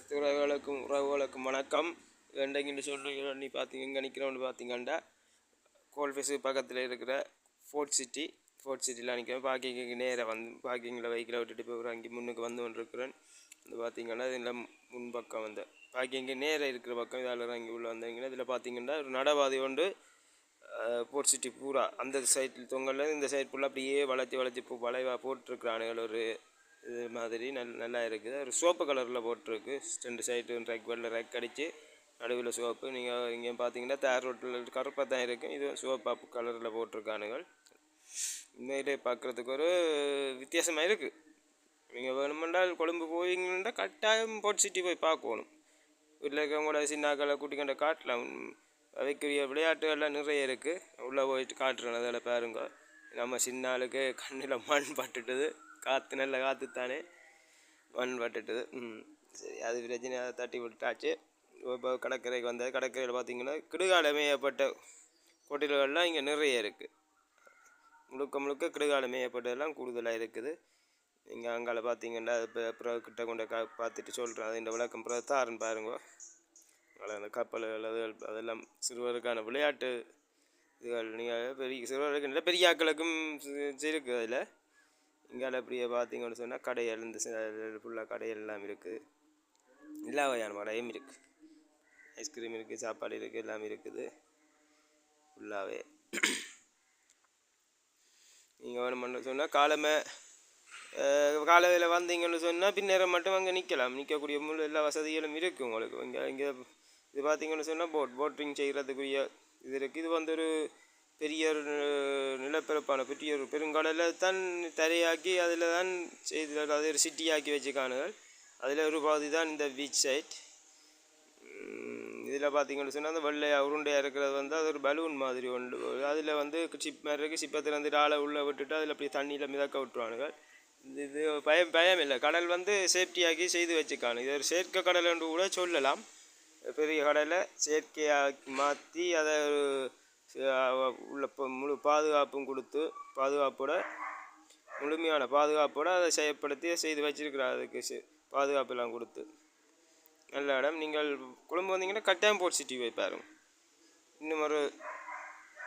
அனைத்து உறவுகளுக்கும் வணக்கம். இன்றைக்கு சொல்கிற நீ பார்த்தீங்க இங்கே நிற்கிறவன்னு பார்த்தீங்கன்னா கோல்ஃபேஸு பக்கத்தில் இருக்கிற ஃபோர்ட் சிட்டியில் நிற்கிறேன். பார்க்கிங்கு நேராக பார்க்கிங்கில் வெஹிக்கிளை விட்டுட்டு போய் அங்கே முன்னுக்கு வந்து கொண்டிருக்கிறேன். வந்து பார்த்தீங்கன்னா இதில் முன்பக்கம் வந்து பார்க்கிங்கு நேராக இருக்கிற பக்கம் இதில் இறங்கி உள்ள வந்தீங்கன்னா இதில் பார்த்தீங்கன்னா ஒரு நடபாதை கொண்டு ஃபோர்ட் சிட்டி பூரா அந்த சைட்டில் தொங்கல இந்த சைட் ஃபுல்லாக அப்படியே வளைச்சி வளைவாக போட்டிருக்கிறானுகள். ஒரு இது மாதிரி நல்லா இருக்குது. ஒரு சோப்பு கலரில் போட்டிருக்கு. 2 சைடு ரெக் அடித்து நடுவில் சோப்பு. நீங்கள் இங்கே பார்த்தீங்கன்னா தேர் ரோட்டில் கருப்பாக தான் இருக்குது. இது சோப்பு கலரில் போட்டிருக்கானுங்கள். உண்மையிலே பார்க்குறதுக்கு ஒரு வித்தியாசமாக இருக்குது. நீங்கள் வேணுமென்றால் கொழும்பு போவீங்கன்னா கட்டாயம் ஃபோர்ட் சிட்டி போய் பார்க்கணும். வீட்டில் இருக்கிறவங்களோட சின்னாக்களை கூட்டிக்கொண்ட காட்டலாம். அவைக்குரிய விளையாட்டுகள்லாம் நிறைய இருக்குது. உள்ளே போயிட்டு காட்டுறேன். அதில் பாருங்க. நம்ம சின்ன ஆளுக்கு கண்ணில் மண் பட்டுட்டுது. காற்று நல்ல காற்று தானே, மண் பட்டுட்டுது. சரி, அது பிரச்சனை. அதை தட்டி விட்டாச்சு. இப்போ கடற்கரைக்கு வந்தது. கடற்கரையில் பார்த்திங்கன்னா கிடுகாலமேயப்பட்ட கொட்டில்கள்லாம் இங்கே நிறைய இருக்குது. முழுக்க கிடுகாலமேயப்பட்டதெல்லாம் கூடுதலாக இருக்குது. நீங்கள் அங்கால பார்த்தீங்கன்னா அது பிறகு கிட்ட கொண்டு பார்த்துட்டு சொல்கிறேன். அது இந்த விளக்கம் பிறகு தாருன்னு பாருங்க. அந்த கப்பல்கள் அதெல்லாம் சிறுவருக்கான விளையாட்டு இதுகள். நீங்கள் சிறுவருக்கு இல்லை பெரிய ஆக்களுக்கும் இருக்குது. அதில் இங்கால அப்படியே பார்த்தீங்கன்னு சொன்னால் கடைகள் இந்த ஃபுல்லாக கடைகள் எல்லாம் இருக்குது. எல்லா வகையான கடையும் இருக்குது. ஐஸ்கிரீம் இருக்குது, சாப்பாடு இருக்குது, எல்லாமே இருக்குது ஃபுல்லாகவே. நீங்கள் வேணுமென்னு சொன்னால் காலையில் வந்தீங்கன்னு சொன்னால் பின்னேரம் மட்டும் அங்கே நிற்கக்கூடிய எல்லா வசதிகளும் இருக்குது உங்களுக்கு. இங்கே இது பார்த்தீங்கன்னு சொன்னால் போட்டிங் செய்கிறதுக்குரிய இது இருக்குது. இது வந்து ஒரு பெரிய நிலப்பரப்பான பெரிய ஒரு பெருங்கடலில் தான் தரையாக்கி அதில் தான் செய்து அது ஒரு சிட்டியாக்கி வச்சுக்கானுகள். அதில் ஒரு பாதி தான் இந்த பீச் சைட். இதில் பார்த்தீங்கன்னு சொன்னால் அந்த வெள்ளையாக உருண்டையாக இருக்கிறது வந்து அது ஒரு பலூன் மாதிரி ஒன்று. அதில் வந்து ஷிப் மாதிரி இருக்குது. ஷிப்பை திறந்துட்டு ஆளை உள்ளே விட்டுட்டு அதில் அப்படி தண்ணியில் மிதக்க விட்டுருவானுங்க. இது பயம் இல்லை. கடல் வந்து சேஃப்டியாக்கி செய்து வச்சுக்கானு. இது ஒரு செயற்கை கடல் என்று கூட சொல்லலாம். பெரிய கடலை செயற்கையாக மாற்றி அதை உள்ள முழு பாதுகாப்பும் கொடுத்து முழுமையான பாதுகாப்போடு அதை செய்து வச்சிருக்கிறார். அதுக்கு பாதுகாப்பெல்லாம் கொடுத்து நல்ல இடம். நீங்கள் கொழும்பு வந்தீங்கன்னா கட்டாயம் ஃபோர்ட் சிட்டி போய் பாருங்க. இன்னும் ஒரு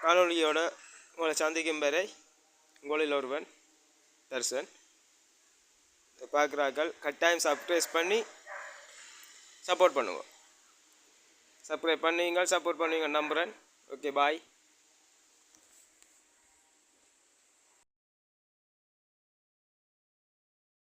காணொலியோட உங்களை சந்திக்கும் வரை உங்களில் ஒருவன் தர்சன். பார்க்குறாக்கள் கட்டாயம் சப்ஸ்கிரைப் பண்ணி சப்போர்ட் பண்ணுங்க. சப்ஸ்கிரைப் பண்ணுவீங்க, சப்போர்ட் பண்ணுவீங்க நம்புகிறேன். ஓகே, பாய்.